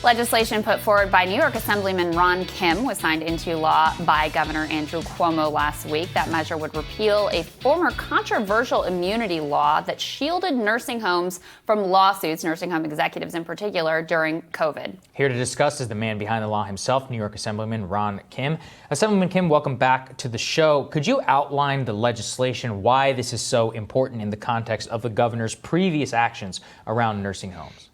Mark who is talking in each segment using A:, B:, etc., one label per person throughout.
A: Legislation put forward by New York Assemblyman Ron Kim was signed into law by Governor Andrew Cuomo last week. That measure would repeal a former controversial immunity law that shielded nursing homes from lawsuits, nursing home executives in particular, during COVID.
B: Here to discuss is the man behind the law himself, New York Assemblyman Ron Kim. Assemblyman Kim, welcome back to the show. Could you outline the legislation, why this is so important in the context of the governor's previous actions around nursing homes?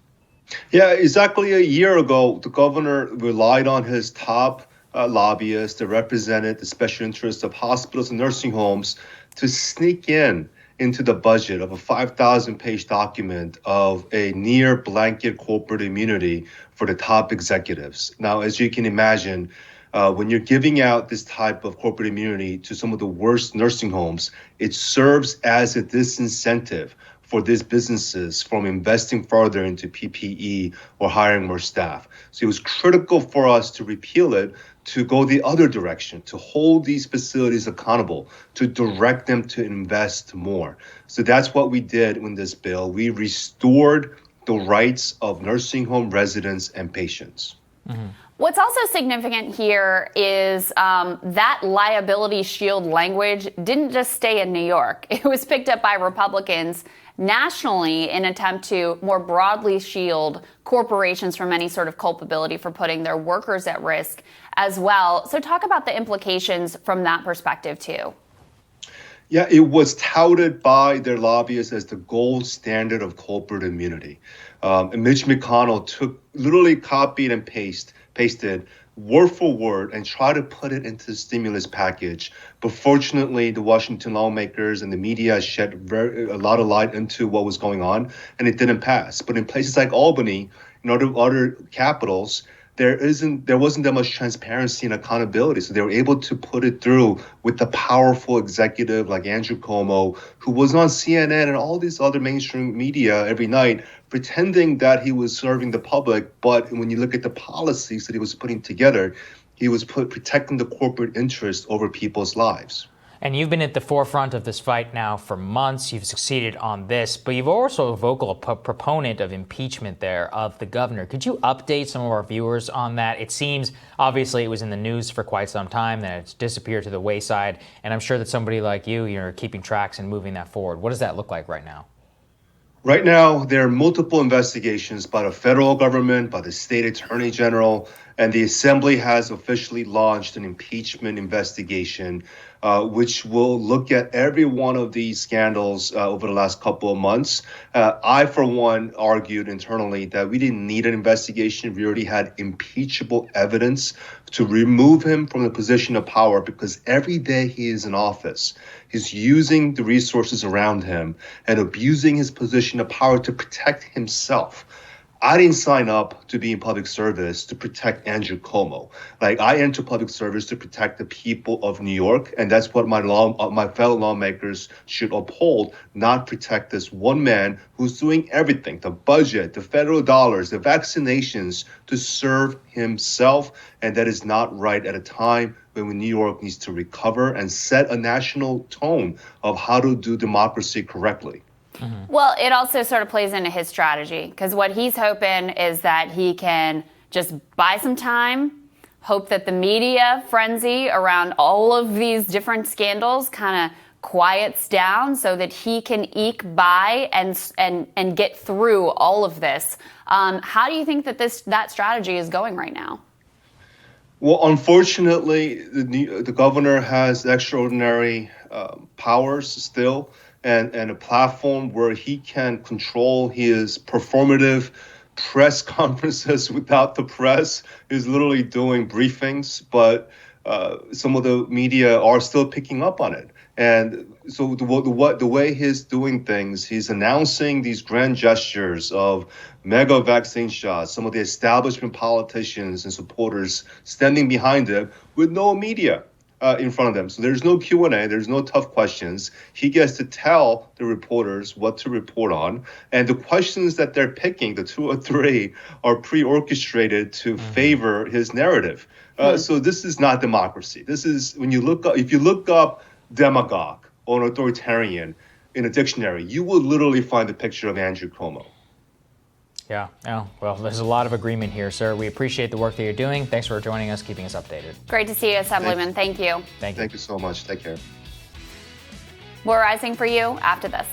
C: Yeah, exactly a year ago, the governor relied on his top lobbyists that represented the special interests of hospitals and nursing homes to sneak into the budget of a 5,000-page document of a near blanket corporate immunity for the top executives. Now, as you can imagine, when you're giving out this type of corporate immunity to some of the worst nursing homes, it serves as a disincentive for these businesses from investing further into PPE or hiring more staff. So it was critical for us to repeal it, to go the other direction, to hold these facilities accountable, to direct them to invest more. So that's what we did in this bill. We restored the rights of nursing home residents and patients.
A: Mm-hmm. What's also significant here is that liability shield language didn't just stay in New York. It was picked up by Republicans nationally in an attempt to more broadly shield corporations from any sort of culpability for putting their workers at risk as well. So talk about the implications from that perspective, too.
C: Yeah, it was touted by their lobbyists as the gold standard of corporate immunity. And Mitch McConnell literally copied and pasted word for word and tried to put it into the stimulus package. But fortunately, the Washington lawmakers and the media shed a lot of light into what was going on, and it didn't pass. But in places like Albany, in other capitals, there wasn't that much transparency and accountability. So they were able to put it through with the powerful executive like Andrew Cuomo, who was on CNN and all these other mainstream media every night, pretending that he was serving the public. But when you look at the policies that he was putting together, he was protecting the corporate interest over people's lives.
B: And you've been at the forefront of this fight now for months. You've succeeded on this, but you've also a vocal proponent of impeachment there of the governor. Could you update some of our viewers on that? It seems, obviously, it was in the news for quite some time, then it's disappeared to the wayside. And I'm sure that somebody like you're keeping tracks and moving that forward. What does that look like right now?
C: Right now, there are multiple investigations by the federal government, by the state attorney general, and the Assembly has officially launched an impeachment investigation, which will look at every one of these scandals over the last couple of months. I, for one, argued internally that we didn't need an investigation. We already had impeachable evidence to remove him from the position of power, because every day he is in office, he's using the resources around him and abusing his position of power to protect himself. I didn't sign up to be in public service to protect Andrew Cuomo. I entered public service to protect the people of New York, and that's what my fellow lawmakers should uphold, not protect this one man who's doing everything, the budget, the federal dollars, the vaccinations, to serve himself. And that is not right at a time when New York needs to recover and set a national tone of how to do democracy correctly.
A: Mm-hmm. Well, it also sort of plays into his strategy, because what he's hoping is that he can just buy some time, hope that the media frenzy around all of these different scandals kind of quiets down so that he can eke by and get through all of this. How do you think that that strategy is going right now?
C: Well, unfortunately, the governor has extraordinary powers still, and a platform where he can control his performative press conferences without the press. Is literally doing briefings, but some of the media are still picking up on it. And so the way he's doing things, he's announcing these grand gestures of mega vaccine shots, some of the establishment politicians and supporters standing behind it with no media in front of them. So there's no Q&A, there's no tough questions. He gets to tell the reporters what to report on. And the questions that they're picking, the 2 or 3, are pre-orchestrated to favor his narrative. So this is not democracy. This is, if you look up demagogue or authoritarian in a dictionary, you will literally find a picture of Andrew Cuomo.
B: Yeah. Oh, well, there's a lot of agreement here, sir. We appreciate the work that you're doing. Thanks for joining us, keeping us updated.
A: Great to see you, Assemblyman. Thank you.
B: Thank you.
C: Thank you so much. Take care.
A: More Rising for you after this.